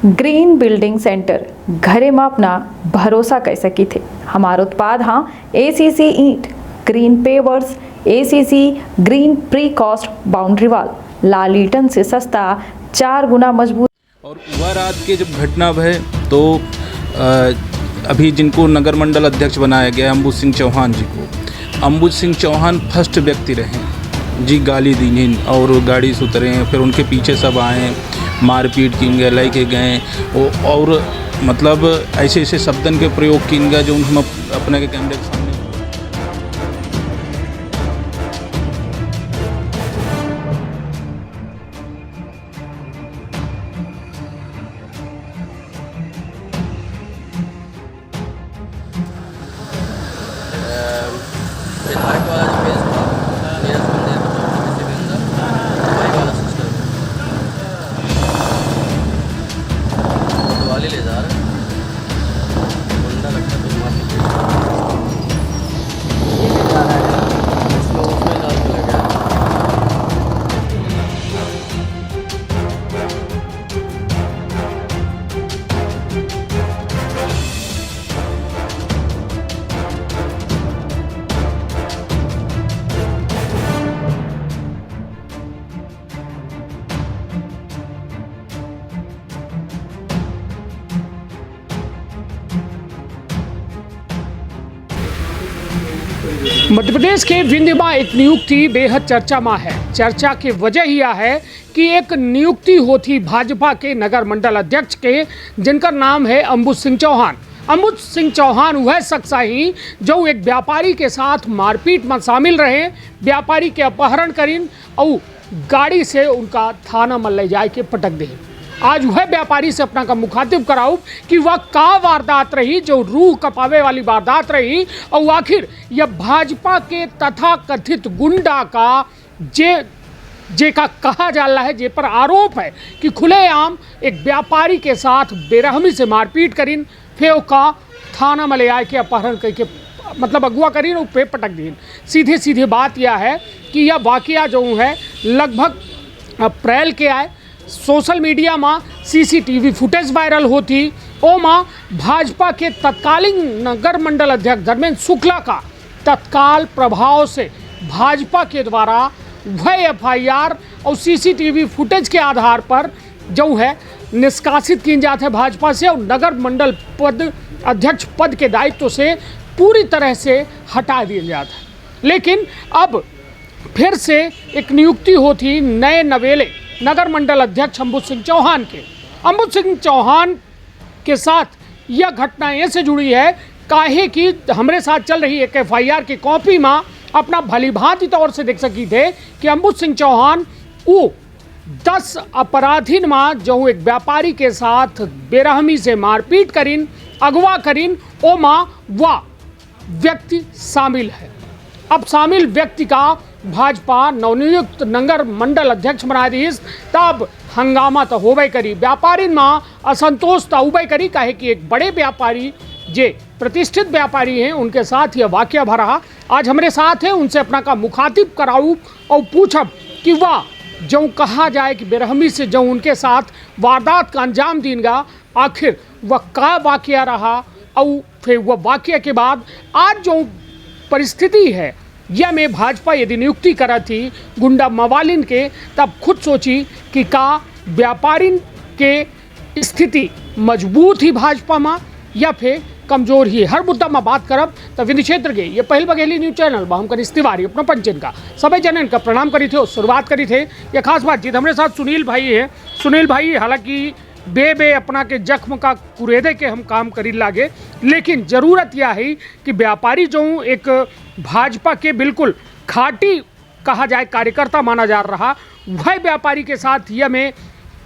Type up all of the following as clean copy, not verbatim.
Green building centre घरे में अपना भरोसा कर सकी थे। हमारा उत्पाद हाँ ACC ईंट, green pavers, ACC green precast boundary wall, लाल ईटन से सस्ता 4 गुना मजबूत। और वह रात के जब घटना भय तो अभी जिनको नगर मंडल अध्यक्ष बनाया गया अंबुज सिंह चौहान जी को, अंबुज सिंह चौहान फर्स्ट व्यक्ति रहे जी, गाली दी और गाड़ी से उतरे, फिर उनके पीछे सब आए, मारपीट की गए, लेके गए और मतलब ऐसे ऐसे शब्दन के प्रयोग की जो हम अपने के कैमरे के सामने। विधायक वाला जो केस था मेरा संदेह किसी के अंदर भाई वाला सिस्टम वाले ले जा रहे गुंडा लगता तो मार ये ले जा रहा है इसको उसमें डाल के लगा। मध्य प्रदेश के विंध्य में एक नियुक्ति बेहद चर्चा में है। चर्चा की वजह यह है कि एक नियुक्ति होती भाजपा के नगर मंडल अध्यक्ष के, जिनका नाम है अंबुज सिंह चौहान। अंबुज सिंह चौहान वह शख्स ही जो एक व्यापारी के साथ मारपीट में शामिल रहे, व्यापारी के अपहरण करीन और गाड़ी से उनका थाना में ले जाए के पटक दे। आज वह व्यापारी से अपना का मुखातिब कराऊं कि वह का वारदात रही जो रूह कपावे वाली वारदात रही, और आखिर यह भाजपा के तथा कथित गुंडा का जे का कहा जा रहा है, जे पर आरोप है कि खुलेआम एक व्यापारी के साथ बेरहमी से मारपीट करीन, फिर का थाना में ले आए के अपहरण करके मतलब अगवा करीन और पे पटक दीन। सीधे सीधे बात यह है कि यह वाकया जो है लगभग अप्रैल के आए, सोशल मीडिया में CCTV फुटेज वायरल होती। ओमा भाजपा के तत्कालीन नगर मंडल अध्यक्ष धर्मेंद्र शुक्ला का तत्काल प्रभाव से भाजपा के द्वारा वह FIR और CCTV फुटेज के आधार पर जो है निष्कासित की जाते हैं भाजपा से, और नगर मंडल पद अध्यक्ष पद के दायित्व से पूरी तरह से हटा दिया जाता है। लेकिन अब फिर से एक नियुक्ति होती नए नवेले नगर मंडल अध्यक्ष अंबुज सिंह चौहान के। अंबुज सिंह चौहान के साथ यह घटना ऐसे जुड़ी है काहे कि हमारे साथ चल रही एक FIR की कॉपी में अपना भलीभांति तौर से देख सकी थे कि अंबुज सिंह चौहान वो 10 अपराधीन में जो एक व्यापारी के साथ बेरहमी से मारपीट करीन, अगवा करीन, ओ माँ वह व्यक्ति शामिल है। अब शामिल व्यक्ति का भाजपा नवनियुक्त नगर मंडल अध्यक्ष बना दी, तब हंगामा तो होबे करी, व्यापारी में असंतोष तो होबे करी, काहे कि एक बड़े व्यापारी जे प्रतिष्ठित व्यापारी हैं उनके साथ यह वाकया भरा। आज हमारे साथ है, उनसे अपना का मुखातिब कराऊँ और पूछब कि वह जो कहा जाए कि बेरहमी से जो उनके साथ वारदात का अंजाम दीनगा, आखिर वह का वाकया रहा, और फिर वह वाकया के बाद आज जो परिस्थिति है यह में भाजपा यदि नियुक्ति करा थी गुंडा मवालिन के, तब खुद सोची कि का व्यापारिन के स्थिति मजबूत ही भाजपा में या फिर कमजोर ही। हर मुद्दा में बात करब तो विंध्य क्षेत्र के ये पहल बघेली न्यूज चैनल बा हम कनिष्ठ तिवारी अपना पंचन का सभी जनन का प्रणाम करी थे और शुरुआत करी थे। यह खास बातचीत हमारे साथ सुनील भाई है। सुनील भाई हालांकि बे अपना के जख्म का कुरेदे के हम काम करी लागे, लेकिन ज़रूरत यह है कि व्यापारी जो एक भाजपा के बिल्कुल खाटी कहा जाए कार्यकर्ता माना जा रहा, वह व्यापारी के साथ यह में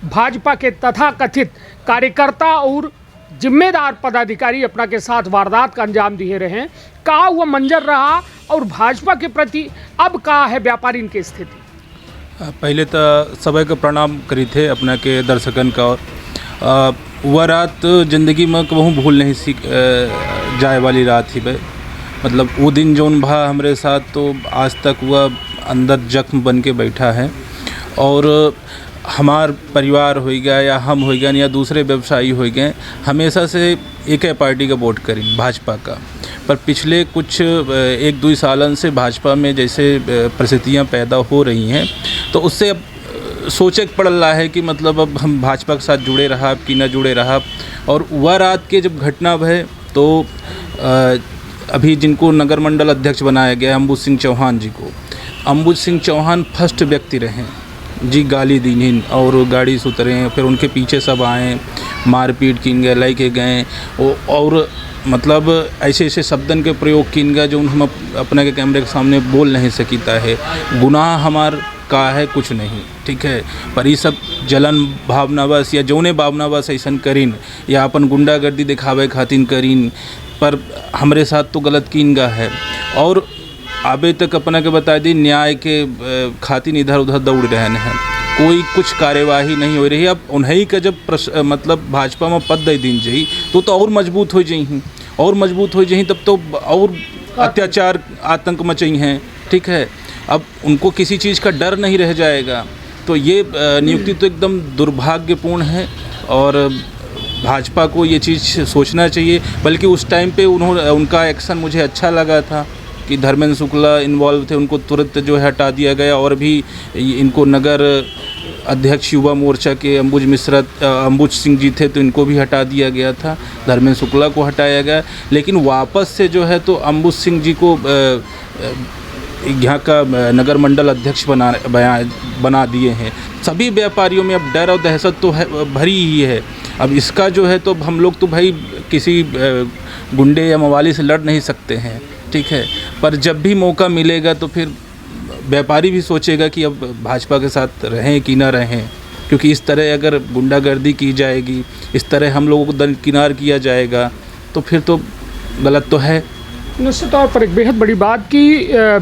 भाजपा के तथा कथित कार्यकर्ता और जिम्मेदार पदाधिकारी अपना के साथ वारदात का अंजाम दिए रहे, का वह मंजर रहा और भाजपा के प्रति अब का है व्यापारी की स्थिति। पहले तो सभी को प्रणाम करी थे अपना के दर्शकन का। और वह रात ज़िंदगी में कहूँ भूल नहीं जाए वाली रात थी भाई। मतलब वो दिन जौन भा हमारे साथ तो आज तक वह अंदर जख्म बन के बैठा है। और हमार परिवार हो गया या हम हो गए या दूसरे व्यवसायी हो गए, हमेशा से एक है पार्टी का वोट करें भाजपा का। पर पिछले कुछ 1-2 सालन से भाजपा में जैसे परिस्थितियां पैदा हो रही हैं, तो उससे अब सोचे पड़ रहा है कि मतलब अब हम भाजपा के साथ जुड़े रहा कि न जुड़े रहा। और वह रात के जब घटना भय तो अभी जिनको नगर मंडल अध्यक्ष बनाया गया अम्बुज सिंह चौहान जी को, अम्बुज सिंह चौहान फर्स्ट व्यक्ति रहे जी, गाली दी और गाड़ी से उतरे, फिर उनके पीछे सब आए, मारपीट किन गए, लाई के गए और मतलब ऐसे ऐसे शब्दन के प्रयोग किन गए जो हम अपने के कैमरे के सामने बोल नहीं सकीता है। गुनाह हमार का है कुछ नहीं, ठीक है, पर ये सब जलन भावना बस या जौने भावना बस ऐसा करीन या अपन गुंडागर्दी दिखावे खातिर करीन, पर हमरे साथ तो गलत किन गा है। और अभी तक अपना के बता दी न्याय के खातिर इधर उधर दौड़ रहे हैं, कोई कुछ कार्यवाही नहीं हो रही। अब उन्हीं का जब मतलब भाजपा में पद दे दिन जही तो और मजबूत हो जाही, और मजबूत हो जाही, तब तो और अत्याचार आतंक मचई हैं, ठीक है। अब उनको किसी चीज़ का डर नहीं रह जाएगा, तो ये नियुक्ति तो एकदम दुर्भाग्यपूर्ण है और भाजपा को ये चीज़ सोचना चाहिए। बल्कि उस टाइम पे उनका एक्शन मुझे अच्छा लगा था कि धर्मेंद्र शुक्ला इन्वॉल्व थे, उनको तुरंत जो है हटा दिया गया। और भी इनको नगर अध्यक्ष युवा मोर्चा के अम्बुज सिंह जी थे, तो इनको भी हटा दिया गया था, धर्मेंद्र शुक्ला को हटाया गया। लेकिन वापस से जो है तो अम्बुज सिंह जी को यहाँ का नगर मंडल अध्यक्ष बना दिए हैं। सभी व्यापारियों में अब डर और दहशत तो है, भरी ही है। अब इसका जो है तो हम लोग तो भाई किसी गुंडे या मवाली से लड़ नहीं सकते हैं, ठीक है, पर जब भी मौका मिलेगा तो फिर व्यापारी भी सोचेगा कि अब भाजपा के साथ रहें कि ना रहें, क्योंकि इस तरह अगर गुंडागर्दी की जाएगी, इस तरह हम लोगों को दरकिनार किया जाएगा, तो फिर तो गलत तो है। निश्चित तौर पर एक बेहद बड़ी बात कि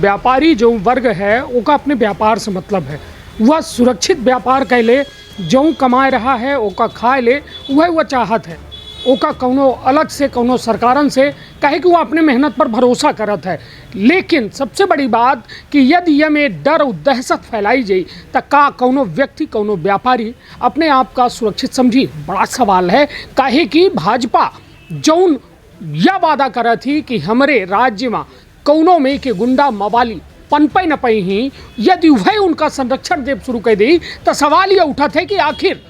व्यापारी जो वर्ग है उसका अपने व्यापार से मतलब है, वह सुरक्षित व्यापार कैले, जो कमाए रहा है ओका खाए ले, वह चाहत है, ओका कौनो अलग से कौनो सरकारन से कहे कि वो अपने मेहनत पर भरोसा करत है। लेकिन सबसे बड़ी बात कि यदि ये में डर और दहशत फैलाई जाए तो का कौनो व्यक्ति कौनो व्यापारी अपने आप का सुरक्षित समझी, बड़ा सवाल है। काहे कि भाजपा जौन यह वादा करा थी कि हमारे राज्य में कौनों में के गुंडा मवाली पनपे न पई ही, यदि वह उनका संरक्षण देव शुरू कर दी तो सवाल यह उठा थे कि आखिर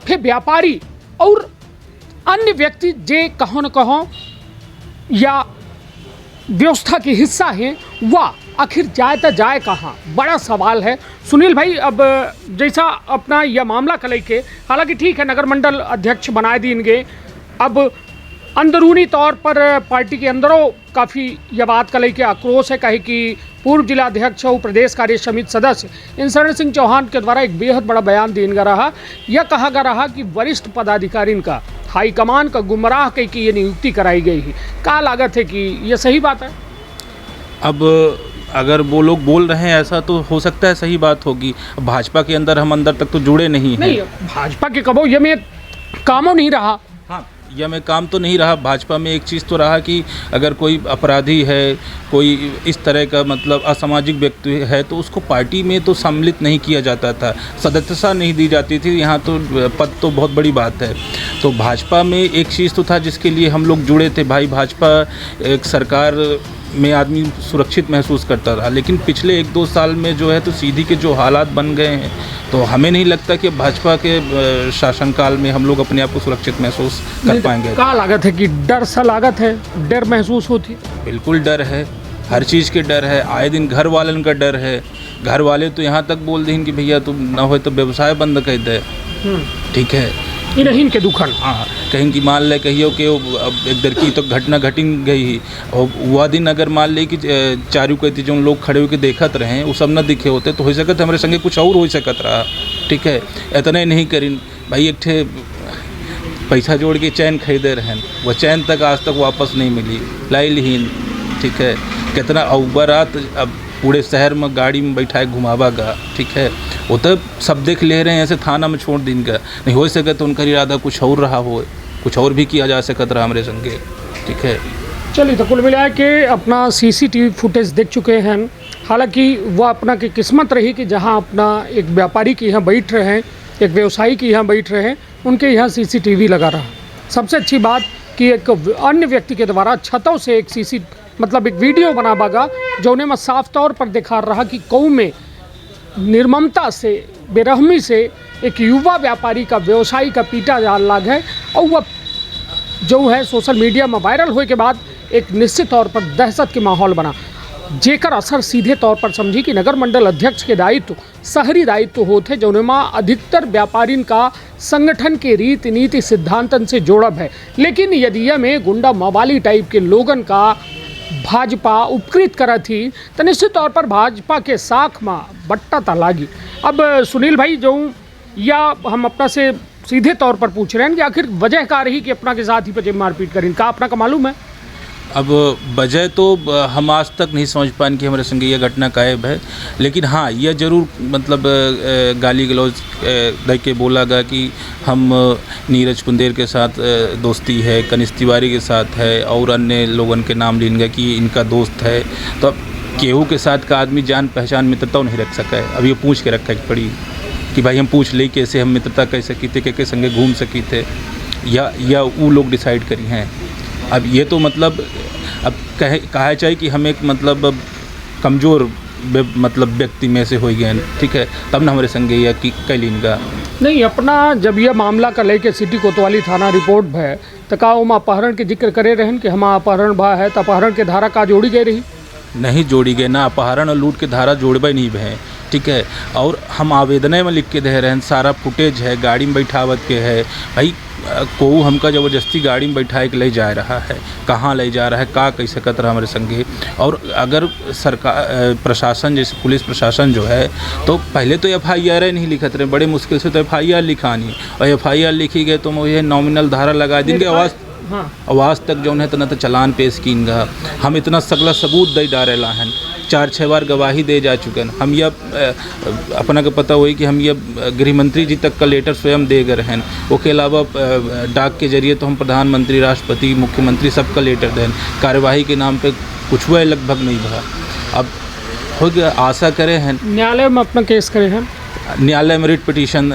फिर व्यापारी और अन्य व्यक्ति जे कहो न कहो या व्यवस्था के हिस्सा हैं, वह आखिर जाए तो जाए कहाँ, बड़ा सवाल है। सुनील भाई, अब जैसा अपना यह मामला कल के, हालांकि ठीक है नगर मंडल अध्यक्ष बनाए देंगे, अब अंदरूनी तौर पर पार्टी के अंदरों काफ़ी यह बात कल के आक्रोश है, कहे कि पूर्व जिलाध्यक्ष और प्रदेश कार्य समिति सदस्य इंद्र सिंह चौहान के द्वारा एक बेहद बड़ा बयान दिया रहा। यह कहा गया रहा कि वरिष्ठ पदाधिकारी का हाईकमान का गुमराह कह की ये नियुक्ति कराई गई है। क्या लागत है कि यह सही बात है? अब अगर वो लोग बोल रहे हैं ऐसा, तो हो सकता है सही बात होगी। भाजपा के अंदर हम अंदर तक तो जुड़े नहीं हैं। नहीं, भाजपा के कबो ये में कामों नहीं रहा। हाँ, यह में काम तो नहीं रहा। भाजपा में एक चीज़ तो रहा कि अगर कोई अपराधी है, कोई इस तरह का मतलब असामाजिक व्यक्ति है, तो उसको पार्टी में तो सम्मिलित नहीं किया जाता था, सदस्यता नहीं दी जाती थी। यहाँ तो पद तो बहुत बड़ी बात है। तो भाजपा में एक चीज़ तो था जिसके लिए हम लोग जुड़े थे। भाई भाजपा एक सरकार में आदमी सुरक्षित महसूस करता रहा, लेकिन पिछले 1-2 साल में जो है तो सीधी के जो हालात बन गए हैं, तो हमें नहीं लगता कि भाजपा के शासनकाल में हम लोग अपने आप को सुरक्षित महसूस कर पाएंगे। क्या लागत है कि डर सा लागत है, डर महसूस होती? बिल्कुल डर है, हर चीज़ के डर है। आए दिन घर वालन का डर है। घर वाले तो यहाँ तक बोल दें कि भैया तुम ना हो तो व्यवसाय बंद कर दे, ठीक है, इन्हीं के दुखन। हाँ, कहीं की मान ले कहियो कि अब एक दर की तो घटना घटी गई, और वह दिन अगर मान ले कि चारू कहती जो लोग खड़े होकर देखत रहे, वो सब न दिखे होते, तो हो सकता हमारे संगे कुछ और हो सकत रहा, ठीक है। इतना ही नहीं करीन भाई, एक ठे पैसा जोड़ के चैन खरीदे रहन, वह चैन तक आज तक वापस नहीं मिली, लाई लीन, ठीक है। कितना अवबरात अब पूरे शहर में गाड़ी में बैठाए घुमावागा, ठीक है। वो तो सब देख ले रहे हैं, ऐसे थाना में छोड़ दिन का नहीं हो सके, तो उनका इरादा कुछ और रहा हो, कुछ और भी किया जा सकता रहा हमारे संगे, ठीक है। चलिए, तो कुल मिला के अपना CCTV फुटेज देख चुके हैं। हालांकि वह अपना की किस्मत रही कि जहां अपना एक व्यापारी के यहाँ बैठ रहे हैं, एक व्यवसायी की यहाँ बैठ रहे हैं, उनके यहाँ सीसीटीवी लगा रहा। सबसे अच्छी बात कि एक अन्य व्यक्ति के द्वारा छतों से एक मतलब एक वीडियो बना बागा जो उन्हें मैं साफ तौर पर दिखा रहा कि कऊ में निर्ममता से, बेरहमी से एक युवा व्यापारी का, व्यवसायी का पीटा जा लाग है। और वह जो है सोशल मीडिया में वायरल होने के बाद एक निश्चित तौर पर दहशत के माहौल बना, जेकर असर सीधे तौर पर समझी कि नगर मंडल अध्यक्ष के दायित्व शहरी दायित्व होते जौन में अधिकतर व्यापारीन का संगठन के रीति नीति सिद्धांतन से जोड़ब है। लेकिन यदि में गुंडा मवाली टाइप के लोगन का भाजपा उपकृत करा थी तो निश्चित तौर पर भाजपा के साख में बट्टा ता लागी। अब सुनील भाई जो या हम अपना से सीधे तौर पर पूछ रहे हैं कि आखिर वजह क्या रही कि अपना के साथ ही पे मारपीट करें, का अपना का मालूम है? अब वजह तो हम आज तक नहीं समझ पाए कि हमारे संग यह घटना गायब है, लेकिन हाँ यह ज़रूर मतलब गाली गलौज दे के बोला गया कि हम नीरज कुंदेर के साथ दोस्ती है, कनिष्ठ तिवारी के साथ है और अन्य लोगों के नाम लेन गए कि इनका दोस्त है। तो अब केहू के साथ का आदमी जान पहचान मित्रता नहीं रख सका है। अब ये पूछ के रखा है पड़ी कि भाई हम पूछ ले कैसे हम मित्रता कर सकी थे, के संगे घूम सकी थे या वो लोग डिसाइड करी हैं। अब ये तो मतलब अब कहा चाहिए कि हम एक मतलब कमज़ोर मतलब व्यक्ति में से हो गए, ठीक है, तब ना हमारे संगे या कि कैलिन का नहीं अपना जब यह मामला का लेके सिटी कोतवाली थाना रिपोर्ट भय तो का हम अपहरण के जिक्र करे रहन कि हम अपहरण भा है तो अपहरण के धारा का जोड़ी गई रही? नहीं जोड़ी गए ना, अपहरण और लूट के धारा जोड़बे नहीं भे, ठीक है। और हम आवेदन में लिख के दे रहे हैं, सारा फुटेज है, गाड़ी में बैठावत के है। भाई को हमका ज़बरदस्ती गाड़ी में बैठा के ले जा रहा है, कहाँ ले जा रहा है, का कैसे कत रहा हमारे संगे। और अगर सरकार प्रशासन जैसे पुलिस प्रशासन जो है तो पहले तो FIR नहीं लिखत रहे, बड़े मुश्किल से तो FIR लिखानी, और FIR लिखी गए तो मुझे नॉमिनल धारा लगा देंगे। आवाज़ तक जो है तो चलान पेश कीनगा। हम इतना सगला सबूत दे डारेला हैं, 4-6 बार गवाही दे जा चुके हैं। हम यह अपना का पता हुई कि हम यह गृह मंत्री जी तक का लेटर स्वयं दे गए हैं। उसके अलावा डाक के जरिए तो हम प्रधानमंत्री, राष्ट्रपति, मुख्यमंत्री सबका लेटर दें। कार्यवाही के नाम पे कुछ हुआ लगभग नहीं भरा। अब हो गया, आशा करे हैं न्यायालय में अपना केस करे हैं, न्यायालय में रिट पिटीशन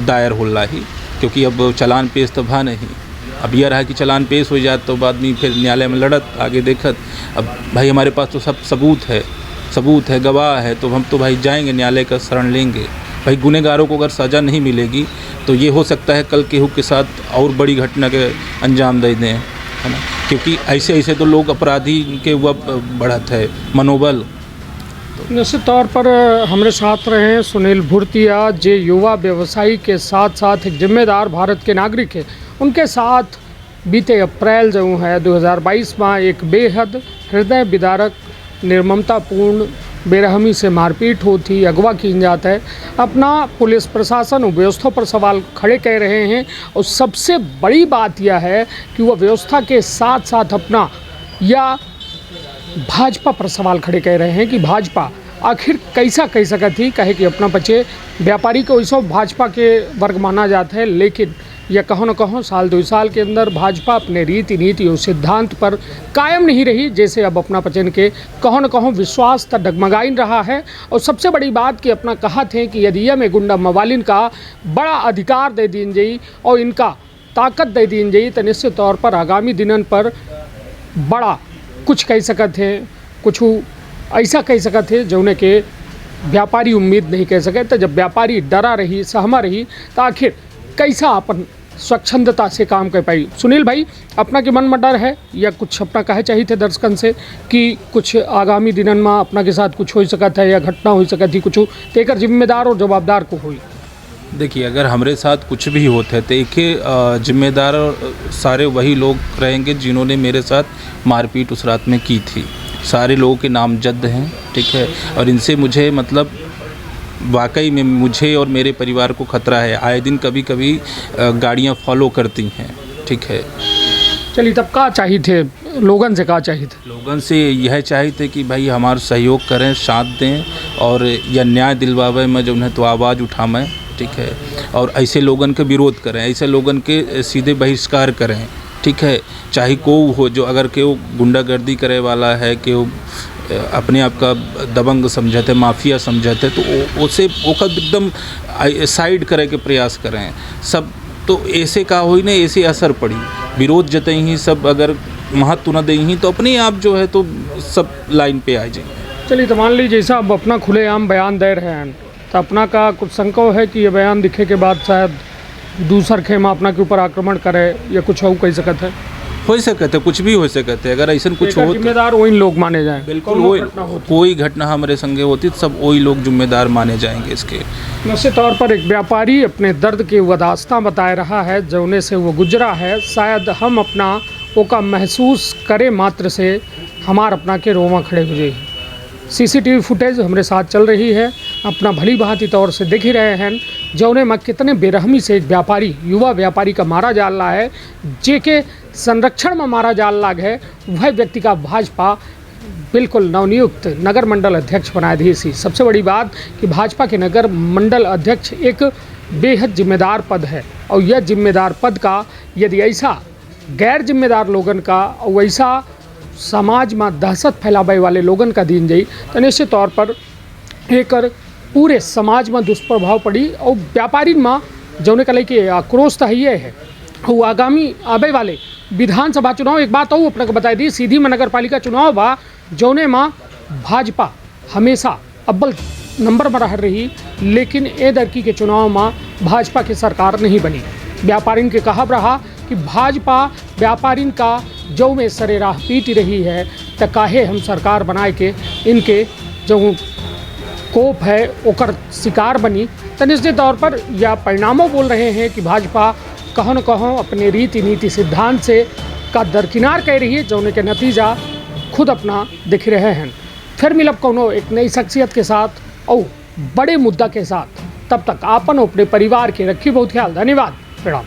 दायर हो रहा ही, क्योंकि अब चलान पेश तो भा नहीं। अब यह रहा कि चलान पेश हो जाए तो बाद में फिर न्यायालय में लड़त आगे देखत। अब भाई हमारे पास तो सब सबूत है, गवाह है, तो हम तो भाई जाएंगे न्यायालय का शरण लेंगे। भाई गुनहगारों को अगर सज़ा नहीं मिलेगी तो ये हो सकता है कल केहू के साथ और बड़ी घटना के अंजाम दे दें, है ना, क्योंकि ऐसे तो लोग अपराधी के हुआ बढ़त है मनोबल। निश्चित तौर पर हमारे साथ रहे सुनील भूर्तिया, जे युवा व्यवसायी के साथ साथ एक जिम्मेदार भारत के नागरिक है। उनके साथ बीते अप्रैल जो है 2022 में एक बेहद हृदय विदारक, निर्ममतापूर्ण, बेरहमी से मारपीट होती, अगवा की जाता है। अपना पुलिस प्रशासन व्यवस्था पर सवाल खड़े कर रहे हैं। और सबसे बड़ी बात यह है कि वह व्यवस्था के साथ साथ अपना या भाजपा पर सवाल खड़े कर रहे हैं कि भाजपा आखिर कैसा कह सका थी, कहे कि अपना बच्चे व्यापारी को वैसा भाजपा के वर्ग माना जाता है। लेकिन यह कहो न कहो साल 2 साल के अंदर भाजपा अपने रीति नीति और सिद्धांत पर कायम नहीं रही, जैसे अब अपना पचन के कहो न कहो विश्वास तक डगमगाइन रहा है। और सबसे बड़ी बात कि अपना कहा थे कि यदि में गुंडा मवालिन का बड़ा अधिकार दे दीन जाई और इनका ताकत दे दीन जाई तो निश्चित तौर पर आगामी दिनन पर बड़ा कुछ कह सकते हैं, कुछ ऐसा कह सकते हैं जौने के व्यापारी उम्मीद नहीं कह सके। तो जब व्यापारी डरा रही, सहमा रही, तो आखिर कैसा अपन स्वच्छंदता से काम कर पाई। सुनील भाई अपना के मन में डर है या कुछ अपना कहे चाहिए थे दर्शकन से कि कुछ आगामी दिनन में अपना के साथ कुछ हो सकता है या घटना हो सकती थी, कुछ तेकर जिम्मेदार और जवाबदार को हुई? देखिए, अगर हमारे साथ कुछ भी होता है तो एक जिम्मेदार सारे वही लोग रहेंगे जिन्होंने मेरे साथ मारपीट उस रात में की थी। सारे लोगों के नामजद हैं, ठीक है, और इनसे मुझे मतलब वाकई में मुझे और मेरे परिवार को खतरा है। आए दिन कभी कभी गाड़ियां फॉलो करती हैं, ठीक है। चलिए तब का चाहिए थे लोगन से, का चाहिए थे? लोगन से यह चाहिए थे कि भाई हमारा सहयोग करें, साथ दें और या न्याय दिलवावे में जो है तो आवाज़ उठाएं, ठीक है, और ऐसे लोगन के विरोध करें, ऐसे लोगन के सीधे बहिष्कार करें, ठीक है। चाहे को हो, जो अगर केव गुंडागर्दी करे वाला है, केव अपने आप का दबंग समझते, माफिया समझते, तो उसे ओकर एकदम साइड करे के प्रयास करें सब। तो ऐसे का हुई ना, ऐसे असर पड़ी, विरोध जतई ही सब अगर महत्व न दें ही तो अपने आप जो है तो सब लाइन पे आ जाएंगे। चलिए, तो मान लीजिए जैसा अब अपना खुलेआम बयान दे रहे हैं, तो अपना का कुछ संकल्प है कि ये बयान दिखे के बाद शायद दूसर खेमा अपना के ऊपर आक्रमण करे या कुछ और कह सकत है? हो सकते, कुछ भी हो सकते, अगर ऐसा कुछ हो जिम्मेदार वही लोग माने जाएं। बिल्कुल वही, कोई घटना हमारे संगे होती तो सब वही लोग जिम्मेदार माने जाएंगे इसके। निश्चित तौर पर एक व्यापारी अपने दर्द की वदास्ता बता रहा है, जौने से वो गुजरा है। शायद हम अपना ओका महसूस करे मात्र से हमार अपना के रोमा खड़े हो जाए। सीसीटीवी फुटेज हमारे साथ चल रही है, अपना भली भांति तौर से देख ही रहे हैं जौने में कितने बेरहमी से एक व्यापारी, युवा व्यापारी का मारा जा रहा है, जेके संरक्षण में मारा जा लाग है। वह व्यक्ति का भाजपा बिल्कुल नवनियुक्त नगर मंडल अध्यक्ष बनाए दी सी। सबसे बड़ी बात कि भाजपा के नगर मंडल अध्यक्ष एक बेहद जिम्मेदार पद है, और यह जिम्मेदार पद का यदि ऐसा गैर जिम्मेदार लोगन का और वैसा समाज में दहशत फैलावे वाले लोगन का दिन जाई, तो निश्चित तौर पर एक पूरे समाज में दुष्प्रभाव पड़ी। और व्यापारी में जौने का लेके आक्रोश तो ये है, वो आगामी आवे वाले विधानसभा चुनाव, एक बात और अपने को बताई दी, सीधी में नगर पालिका चुनाव बा, जौने में भाजपा हमेशा अव्वल नंबर में रह रही, लेकिन ए दरकी के चुनाव में भाजपा की सरकार नहीं बनी। व्यापारिन के कहब रहा कि भाजपा व्यापारिन का जो में सरेराह पीट रही है, तो काहे हम सरकार बनाए के इनके जो कोप है ओकर शिकार बनी। तो निश्चित तौर पर यह परिणामों बोल रहे हैं कि भाजपा कहो न कहो अपने रीति नीति सिद्धांत से का दरकिनार कह रही है, जौने के नतीजा खुद अपना दिख रहे हैं। फिर मिलब कोनो एक नई शख्सियत के साथ और बड़े मुद्दा के साथ। तब तक आपन अपने परिवार के रखी बहुत ख्याल। धन्यवाद, प्रणाम।